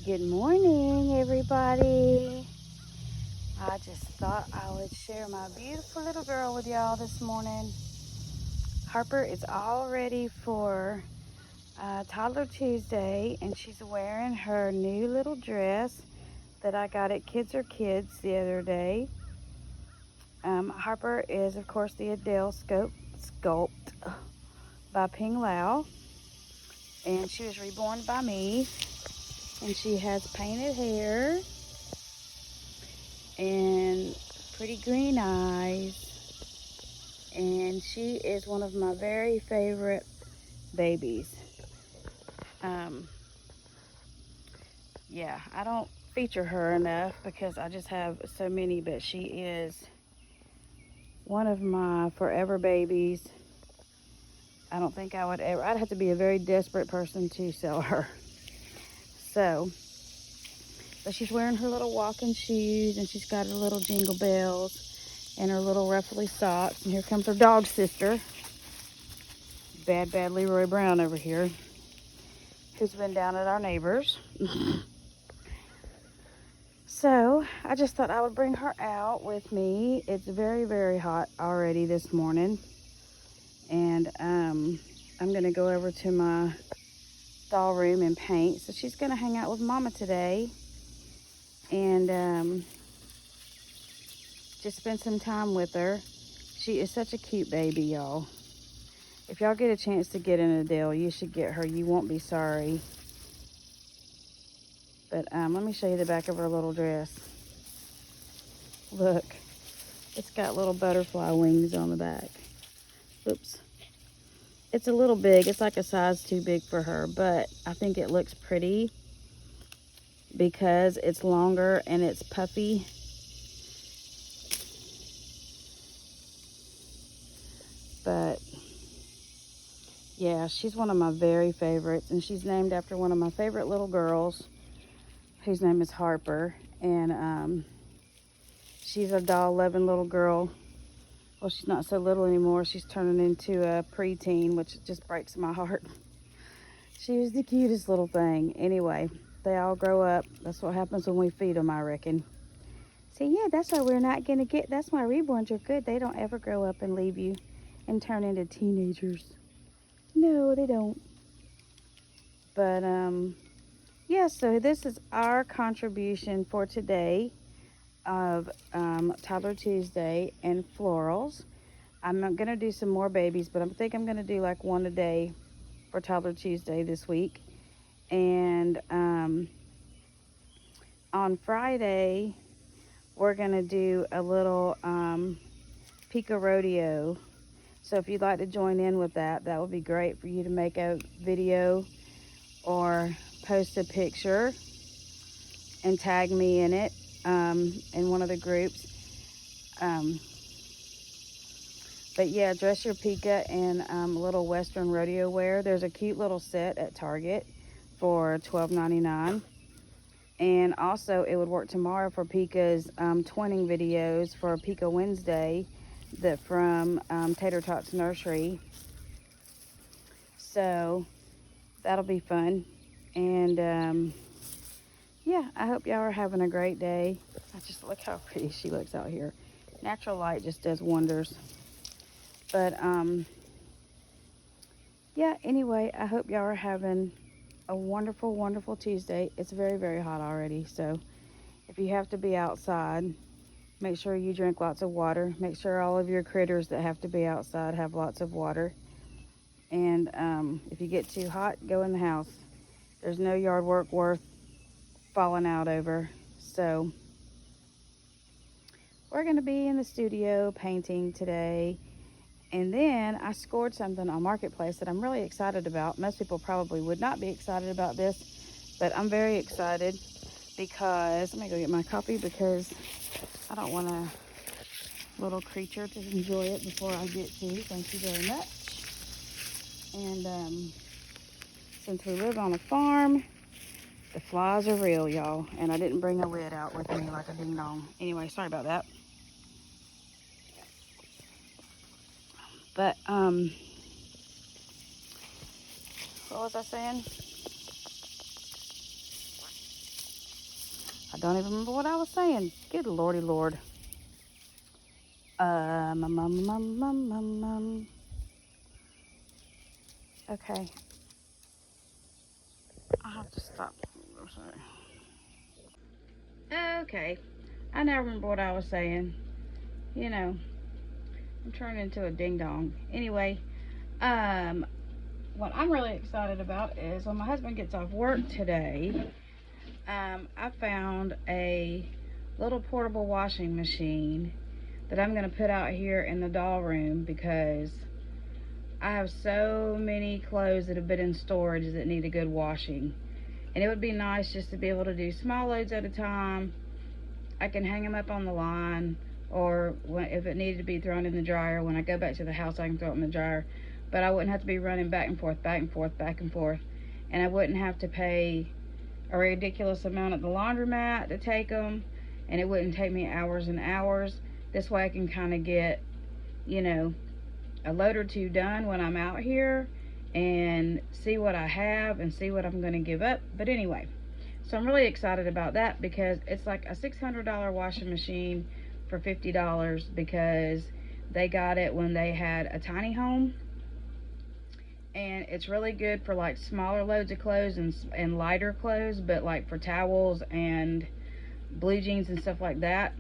Good morning, everybody. I just thought I would share my beautiful little girl with y'all this morning. Harper is all ready for Toddler Tuesday, and she's wearing her new little dress that I got at Kids Are Kids the other day. Harper is, of course, the Adele sculpt by Ping Lau, and she was reborn by me, and she has painted hair and pretty green eyes, and she is one of my very favorite babies. Yeah, I don't feature her enough because I just have so many, but she is one of my forever babies. I don't think I would ever, I'd have to be a very desperate person to sell her. So, but she's wearing her little walking shoes, and she's got her little jingle bells and her little ruffly socks. And here comes her dog sister, Bad Leroy Brown over here, who's been down at our neighbors. So I just thought I would bring her out with me. It's very, very hot already this morning. And I'm going to go over to my doll room and paint. So she's going to hang out with Mama today. And just spend some time with her. She is such a cute baby, y'all. If y'all get a chance to get an Adele, you should get her. You won't be sorry. But let me show you the back of her little dress. Look, it's got little butterfly wings on the back. Oops. It's a little big. It's like a size too big for her, but I think it looks pretty because it's longer and it's puffy. But yeah, she's one of my very favorites, and she's named after one of my favorite little girls whose name is Harper. And she's a doll-loving little girl. Well, she's not so little anymore. She's turning into a preteen, which just breaks my heart. She was the cutest little thing. Anyway, they all grow up. That's what happens when we feed them, I reckon. See, yeah, that's why we're not going to get, that's why reborns are good. They don't ever grow up and leave you and turn into teenagers. No, they don't. But, yeah, so this is our contribution for today of Toddler Tuesday and florals. I'm going to do some more babies, but I think I'm going to do like one a day for Toddler Tuesday this week. And on Friday, we're going to do a little Pika Rodeo. So if you'd like to join in with that, that would be great for you to make a video or post a picture and tag me in it in one of the groups. But yeah, dress your Pika in a little Western rodeo wear. There's a cute little set at Target for $12.99. And also, it would work tomorrow for Pika's twinning videos for Pika Wednesday from Tater Tots Nursery. So that'll be fun. And yeah, I hope y'all are having a great day. I just look how pretty she looks out here. Natural light just does wonders. But yeah, anyway, I hope y'all are having a wonderful, wonderful Tuesday. It's very, very hot already. So if you have to be outside, make sure you drink lots of water. Make sure all of your critters that have to be outside have lots of water. And if you get too hot, go in the house. There's no yard work worth falling out over. So we're going to be in the studio painting today. And then I scored something on Marketplace that I'm really excited about. Most people probably would not be excited about this, but I'm very excited because, let me go get my copy because I don't want a little creature to enjoy it before I get to. Thank you very much. And since we live on a farm, the flies are real, y'all. And I didn't bring a lid out with me like a ding dong. Anyway, sorry about that. But, what was I saying? I don't even remember what I was saying. Good lordy lord. Okay. I'll have to stop. Okay. I now remember what I was saying. You know, I'm turning into a ding dong. Anyway, what I'm really excited about is when my husband gets off work today, I found a little portable washing machine that I'm going to put out here in the doll room because I have so many clothes that have been in storage that need a good washing. And it would be nice just to be able to do small loads at a time. I can hang them up on the line, or if it needed to be thrown in the dryer, when I go back to the house, I can throw it in the dryer. But I wouldn't have to be running back and forth, back and forth, back and forth. And I wouldn't have to pay a ridiculous amount at the laundromat to take them. And it wouldn't take me hours and hours. This way I can kind of get, you know, a load or two done when I'm out here and see what I have and see what I'm going to give up. But anyway, so I'm really excited about that because it's like a $600 washing machine for $50 because they got it when they had a tiny home. And it's really good for like smaller loads of clothes and lighter clothes, but like for towels and blue jeans and stuff like that.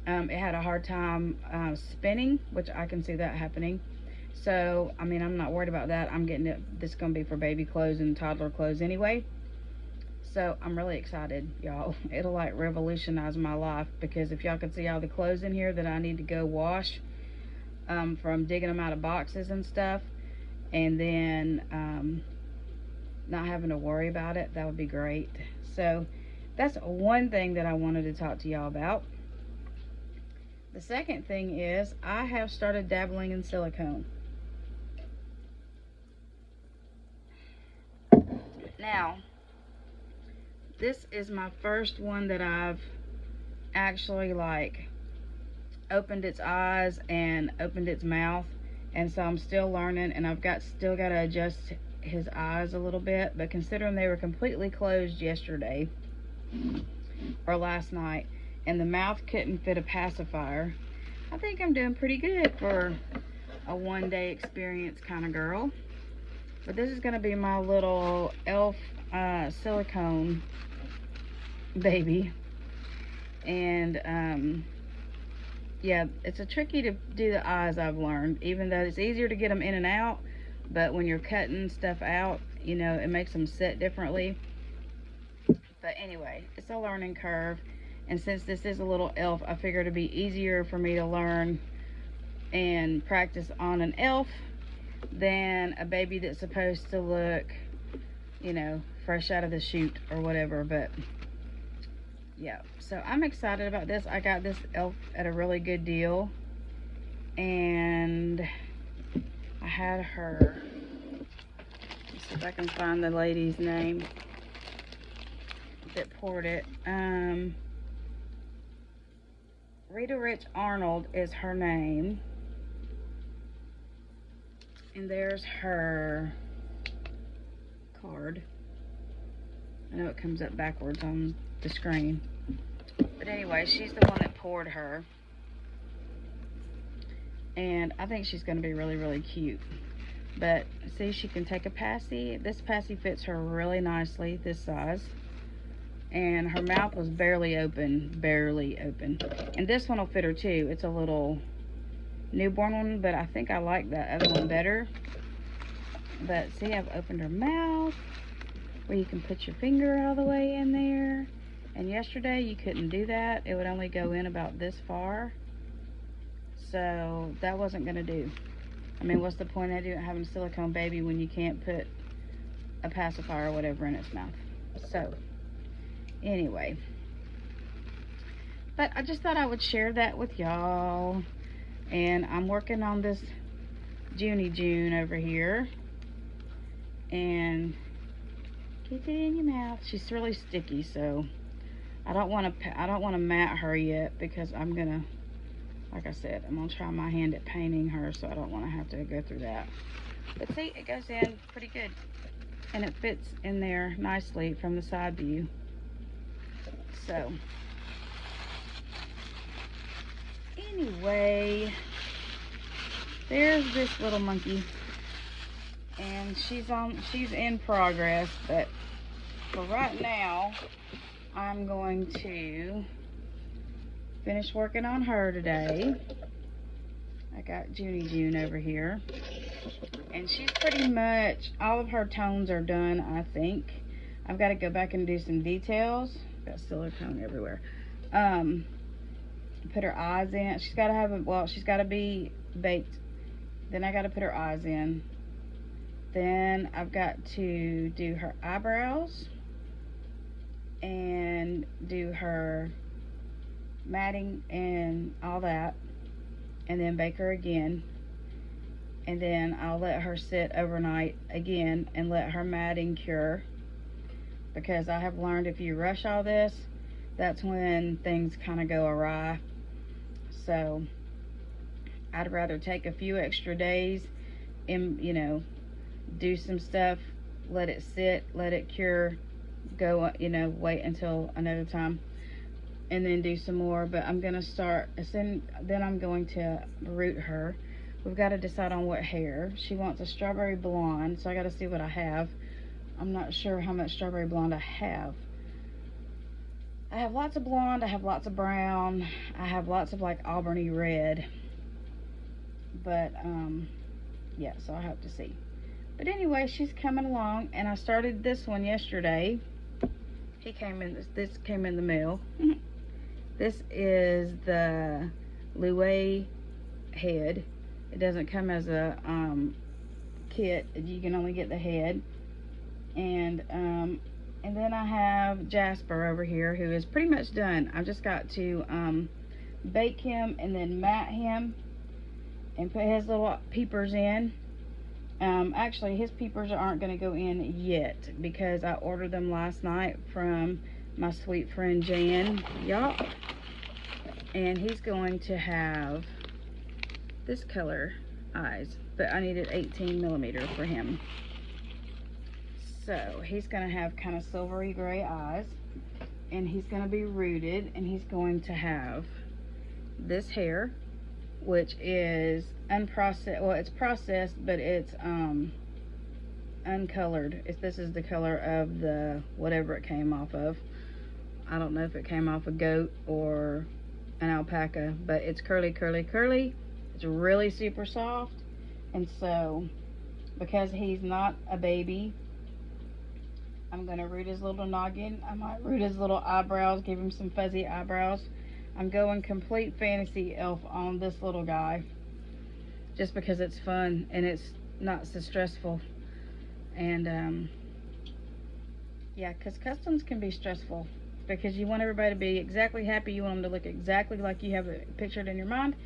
It had a hard time spinning, which I can see that happening. So, I mean, I'm not worried about that. I'm getting it. This is going to be for baby clothes and toddler clothes anyway. So, I'm really excited, y'all. It'll like revolutionize my life because if y'all could see all the clothes in here that I need to go wash from digging them out of boxes and stuff, and then not having to worry about it, that would be great. So, that's one thing that I wanted to talk to y'all about. The second thing is I have started dabbling in silicone. Now, this is my first one that I've actually like opened its eyes and opened its mouth, and so I'm still learning, and I've still got to adjust his eyes a little bit. But considering they were completely closed yesterday or last night, and the mouth couldn't fit a pacifier, I think I'm doing pretty good for a one-day experience kind of girl. But this is going to be my little elf silicone baby. And yeah, it's a tricky to do the eyes, I've learned, even though it's easier to get them in and out. But when you're cutting stuff out, you know, it makes them sit differently. But anyway, it's a learning curve. And since this is a little elf, I figured it'd be easier for me to learn and practice on an elf than a baby that's supposed to look, you know, fresh out of the chute or whatever. But yeah, so I'm excited about this. I got this elf at a really good deal, and I had her, let's see if I can find the lady's name that poured it. Rita Rich Arnold is her name, and there's her card. I know it comes up backwards on the screen, but anyway, she's the one that poured her, and I think she's going to be really, really cute. But see, she can take a passy. This passy fits her really nicely, this size. And her mouth was barely open. And this one will fit her too. It's a little newborn one, but I think I like that other one better. But see, I've opened her mouth where you can put your finger all the way in there. And yesterday you couldn't do that. It would only go in about this far. So that wasn't going to do. I mean, what's the point of having a silicone baby when you can't put a pacifier or whatever in its mouth? So anyway, but I just thought I would share that with y'all. And I'm working on this Junie June over here, and get it in your mouth. She's really sticky, so I don't want to mat her yet because I'm gonna, like I said, I'm gonna try my hand at painting her, so I don't want to have to go through that. But see, it goes in pretty good, and it fits in there nicely from the side view. So anyway, there's this little monkey, and she's in progress, but for right now I'm going to finish working on her today. I got Junie June over here, and she's pretty much, all of her tones are done, I think. I've got to go back and do some details. Got silicone everywhere. Put her eyes in. She's got to have she's got to be baked. Then I got to put her eyes in. Then I've got to do her eyebrows and do her matting and all that, and then bake her again. And then I'll let her sit overnight again and let her matting cure, because I have learned if you rush all this, that's when things kind of go awry. So I'd rather take a few extra days and, you know, do some stuff, let it sit, let it cure, go, you know, wait until another time, and then do some more. But I'm gonna start, then I'm going to root her. We've got to decide on what hair. She wants a strawberry blonde, so I got to see what I have. I'm not sure how much strawberry blonde I have. I have lots of blonde, I have lots of brown, I have lots of like Auburny red. But yeah, so I'll have to see. But anyway, she's coming along, and I started this one yesterday. This came in the mail. This is the Louis head. It doesn't come as a kit. You can only get the head. And then I have Jasper over here, who is pretty much done. I've just got to bake him and then mat him and put his little peepers in. Actually, his peepers aren't going to go in yet because I ordered them last night from my sweet friend Jan. Yup. And he's going to have this color eyes, but I needed 18mm for him. So he's going to have kind of silvery gray eyes, and he's going to be rooted, and he's going to have this hair, which is unprocessed. Well, it's processed, but it's uncolored. This is the color of the whatever it came off of. I don't know if it came off a goat or an alpaca, but it's curly, curly, curly. It's really super soft. And so, because he's not a baby, I'm going to root his little noggin. I might root his little eyebrows, give him some fuzzy eyebrows. I'm going complete fantasy elf on this little guy, just because it's fun and it's not so stressful. And yeah, because customs can be stressful, because you want everybody to be exactly happy. You want them to look exactly like you have it pictured in your mind.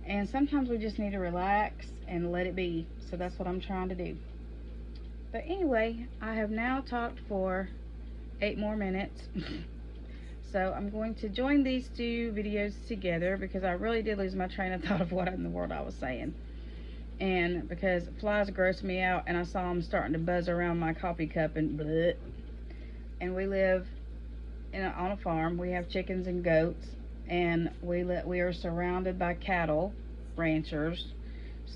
And sometimes we just need to relax and let it be. So that's what I'm trying to do. But anyway, I have now talked for 8 more minutes. So I'm going to join these two videos together, because I really did lose my train of thought of what in the world I was saying. And because flies gross me out, and I saw them starting to buzz around my coffee cup and bleh. And we live on a farm. We have chickens and goats, and we are surrounded by cattle ranchers.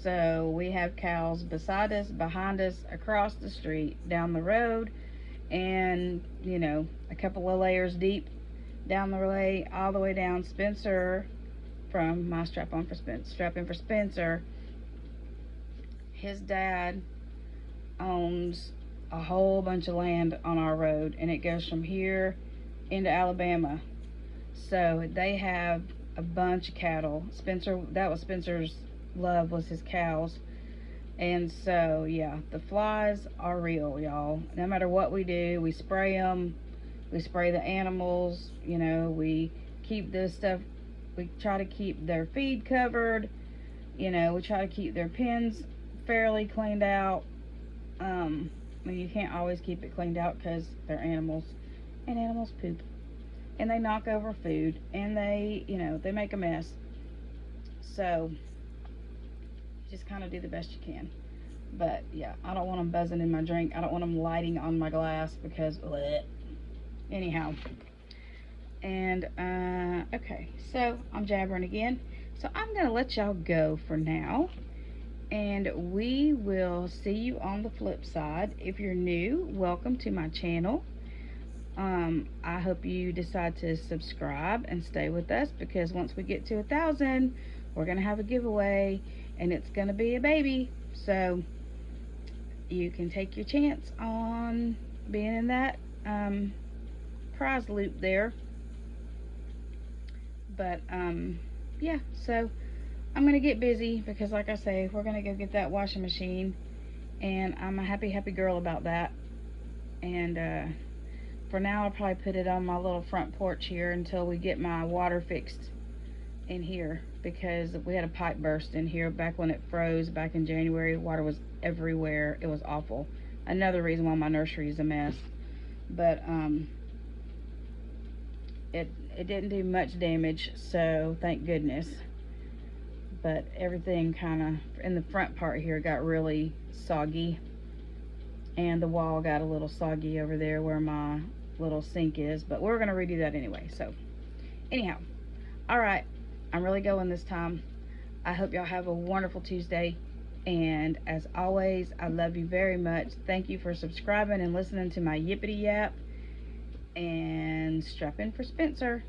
So we have cows beside us, behind us, across the street, down the road, and, you know, a couple of layers deep down the way, all the way down Spencer, from my strap in for Spencer. His dad owns a whole bunch of land on our road, and it goes from here into Alabama. So they have a bunch of cattle. That was Spencer's love, was his cows. And so yeah, the flies are real, y'all. No matter what we do, we spray them, we spray the animals, you know, we keep this stuff, we try to keep their feed covered, you know, we try to keep their pens fairly cleaned out. I mean, you can't always keep it cleaned out because they're animals, and animals poop, and they knock over food, and they, you know, they make a mess. So just kind of do the best you can. But yeah, I don't want them buzzing in my drink. I don't want them lighting on my glass, because bleh. Anyhow, And okay, so I'm jabbering again, so I'm gonna let y'all go for now, and we will see you on the flip side. If you're new, welcome to my channel. I hope you decide to subscribe and stay with us, because once we get to 1,000, we're gonna have a giveaway, and it's gonna be a baby. So you can take your chance on being in that prize loop there. But yeah, so I'm gonna get busy, because like I say, we're gonna go get that washing machine, and I'm a happy girl about that. And for now, I'll probably put it on my little front porch here until we get my water fixed in here, because we had a pipe burst in here back when it froze back in January. Water was everywhere. It was awful. Another reason why my nursery is a mess. But it didn't do much damage, so thank goodness. But everything kind of in the front part here got really soggy, and the wall got a little soggy over there where my little sink is, but we're gonna redo that anyway. So anyhow, all right, I'm really going this time. I hope y'all have a wonderful Tuesday, and as always, I love you very much. Thank you for subscribing and listening to my yippity yap, and strap in for Spencer.